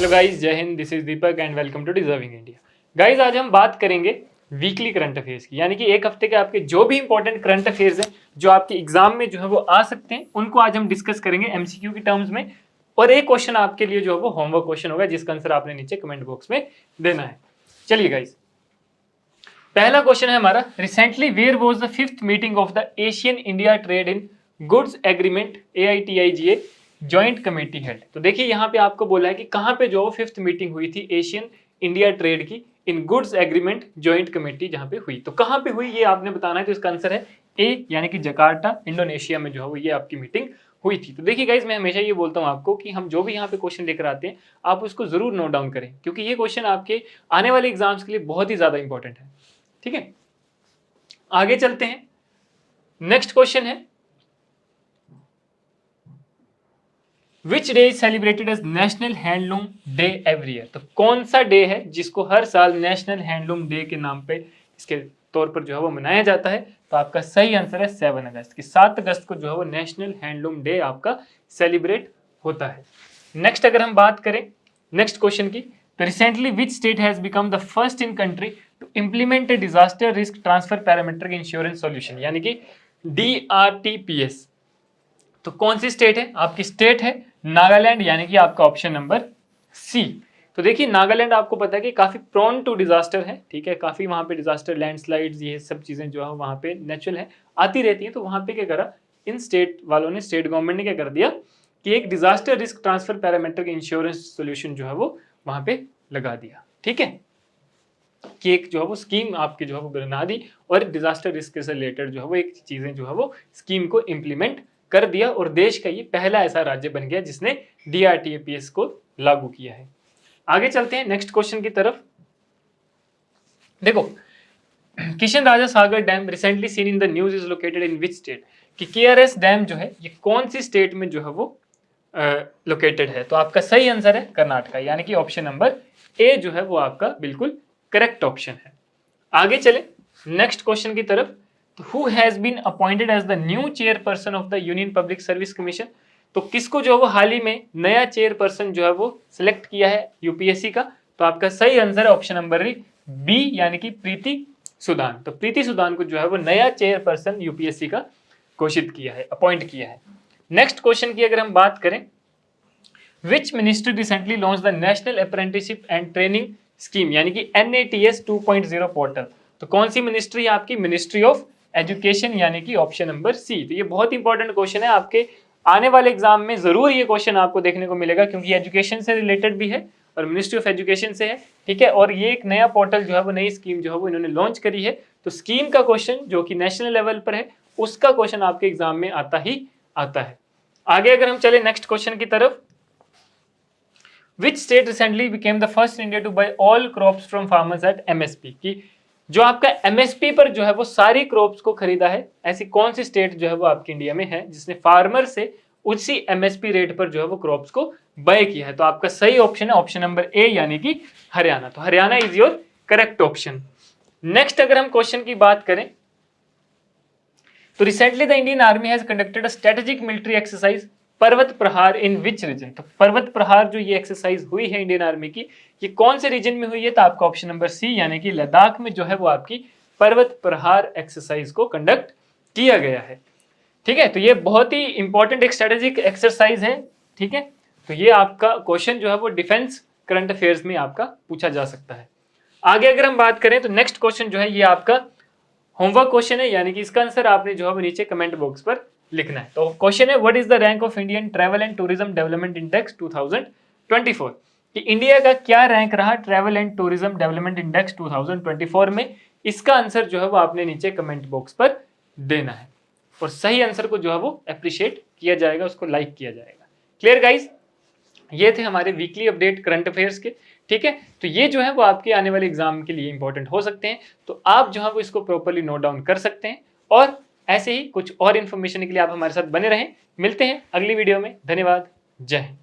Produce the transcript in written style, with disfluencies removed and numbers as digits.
Hello guys, जय हिंद। This is Deepak and welcome to deserving India. Guys, आज हम बात करेंगे वीकली करंट अफेयर्स की, यानी कि एक हफ्ते के आपके जो भी इंपॉर्टेंट करंट अफेयर्स हैं जो आपके एग्जाम में जो है वो आ सकते हैं, उनको आज हम डिस्कस करेंगे एमसीक्यू की टर्म्स में। और एक क्वेश्चन आपके लिए जो है वो होमवर्क क्वेश्चन होगा, जिसका आंसर आपने नीचे कमेंट बॉक्स में देना है। चलिए गाइस, पहला क्वेश्चन है हमारा, recently where was the 5th meeting of the Asian India trade in goods agreement AITIGA joint committee held. तो देखिए यहाँ पे आपको बोला है कि कहाँ पे जो 5th मीटिंग हुई थी एशियन इंडिया ट्रेड की इन गुड्स एग्रीमेंट जॉइंट कमेटी जहाँ पे हुई। तो कहाँ पे हुई ये आपने बताना है। तो इसका आंसर है ए, यानी कि जकार्ता इंडोनेशिया में जो है वो ये आपकी मीटिंग हुई थी। तो देखिए गाइज, मैं हमेशा ये बोलता हूँ आपको कि हम जो भी यहाँ पे क्वेश्चन लेकर आते हैं आप उसको जरूर नोट डाउन करें, क्योंकि ये क्वेश्चन आपके आने वाले एग्जाम्स के लिए बहुत ही ज्यादा इंपॉर्टेंट है। ठीक है, आगे चलते हैं। नेक्स्ट क्वेश्चन है, which day is celebrated as national handloom day every year. तो कौन सा डे है जिसको हर साल नेशनल हैंडलूम डे के नाम पे इसके तौर पर जो है वो मनाया जाता है। तो आपका सही आंसर है 7 अगस्त की। 7 अगस्त को जो है वो नेशनल हैंडलूम डे आपका सेलिब्रेट होता है। नेक्स्ट अगर हम बात करें नेक्स्ट क्वेश्चन की, तो recently which state has become the first in country to implement a disaster risk transfer parametric insurance solution, यानी कि DRTPS। तो कौन सी स्टेट है? आपकी स्टेट है नागालैंड, यानी कि आपका ऑप्शन नंबर सी। तो देखिए, नागालैंड आपको पता है कि काफी प्रोन टू डिजास्टर है। ठीक है, काफी वहां पे डिजास्टर, लैंडस्लाइड्स, ये सब चीजें जो है वहां पे नेचुरल है, आती रहती हैं। तो वहां पे क्या करा इन स्टेट वालों ने, स्टेट गवर्नमेंट ने क्या कर दिया कि एक disaster risk transfer parametric insurance solution जो है वो वहां पे लगा दिया। ठीक है, कि एक जो है वो स्कीम आपकी जो है वो बना दी और डिजास्टर रिस्क से रिलेटेड जो है वो एक चीजें जो है वो स्कीम को इंप्लीमेंट कर दिया, और देश का ये पहला ऐसा राज्य बन गया जिसने DRTPS को लागू किया है। आगे चलते हैं नेक्स्ट क्वेश्चन की तरफ। देखो, Kishan Raja Sagar dam recently seen in the news is located in which state. कि KRS डैम जो है ये कौन सी स्टेट में जो है वो लोकेटेड है। तो आपका सही आंसर है कर्नाटका, यानी कि ऑप्शन नंबर ए जो है वो आपका बिल्कुल करेक्ट ऑप्शन है। आगे चले नेक्स्ट क्वेश्चन की तरफ। तो who has been appointed as the new chairperson of the union public service commission. तो किसको जो है वो हाल ही में नया चेयरपर्सन जो है वो सिलेक्ट किया है UPSC का। तो आपका सही आंसर है ऑप्शन नंबर बी, यानी कि प्रीति सुदान। तो प्रीति सुदान को जो है वो नया चेयरपर्सन UPSC का घोषित किया है, अपॉइंट किया है। नेक्स्ट क्वेश्चन की अगर हम बात करें, which ministry recently launch the national apprenticeship and training scheme, यानी कि NATS 2.0 पोर्टल। तो कौन सी मिनिस्ट्री है आपकी? मिनिस्ट्री ऑफ एजुकेशन, यानी कि ऑप्शन नंबर सी। तो ये बहुत इंपॉर्टेंट क्वेश्चन है, आपके आने वाले एग्जाम में जरूर ये क्वेश्चन आपको देखने को मिलेगा, क्योंकि एजुकेशन से रिलेटेड भी है और मिनिस्ट्री ऑफ एजुकेशन से है। ठीक है, और ये एक नया पोर्टल जो है वो, नई स्कीम जो है वो इन्होंने लॉन्च करी है। तो स्कीम का क्वेश्चन जो कि नेशनल लेवल पर है, उसका क्वेश्चन आपके एग्जाम में आता ही आता है। आगे अगर हम चले नेक्स्ट क्वेश्चन की तरफ, Which state recently became the first in India to buy all crops from farmers at MSP। कि जो आपका MSP पर जो है वो सारी क्रॉप्स को खरीदा है, ऐसी कौन सी स्टेट जो है वो आपकी इंडिया में है जिसने फार्मर से उसी MSP रेट पर जो है वो क्रॉप्स को बाय किया है। तो आपका सही ऑप्शन है ऑप्शन नंबर ए, यानी कि हरियाणा। तो Haryana is your correct option. Next अगर हम क्वेश्चन की बात करें, तो recently the Indian army has conducted a strategic military exercise पर्वत प्रहार इन विच रीजन। तो पर्वत प्रहार जो ये एक्सरसाइज हुई है इंडियन आर्मी की, ये कौन से रीजन में हुई है? तो आपका ऑप्शन नंबर सी, यानी कि लद्दाख में जो है वो आपकी पर्वत प्रहार एक्सरसाइज को कंडक्ट किया गया है। ठीक है, तो ये बहुत ही इंपॉर्टेंट एक स्ट्रेटेजिक एक्सरसाइज है। ठीक है, तो ये आपका क्वेश्चन जो है वो डिफेंस करंट अफेयर्स में आपका पूछा जा सकता है। आगे अगर हम बात करें तो नेक्स्ट क्वेश्चन जो है ये आपका होमवर्क क्वेश्चन है, यानी कि इसका आंसर आपने जो है वो नीचे कमेंट बॉक्स पर लिखना है। तो क्वेश्चन है, what is the rank of Indian travel and tourism development index 2024। कि इंडिया का क्या रैंक रहा travel and tourism development index 2024 में। इसका आंसर जो है वो आपने नीचे कमेंट बॉक्स पर देना है, और सही आंसर को जो है वो अप्रिशिएट किया जाएगा, उसको लाइक किया जाएगा। क्लियर गाइज, ये थे हमारे वीकली अपडेट करंट अफेयर्स के। ठीक है, तो ये जो है वो आपके आने वाले एग्जाम के लिए इंपॉर्टेंट हो सकते हैं, तो आप जो है वो इसको प्रॉपर्ली नोट डाउन कर सकते हैं। और ऐसे ही कुछ और इन्फॉर्मेशन के लिए आप हमारे साथ बने रहें। मिलते हैं अगली वीडियो में। धन्यवाद, जय हिंद।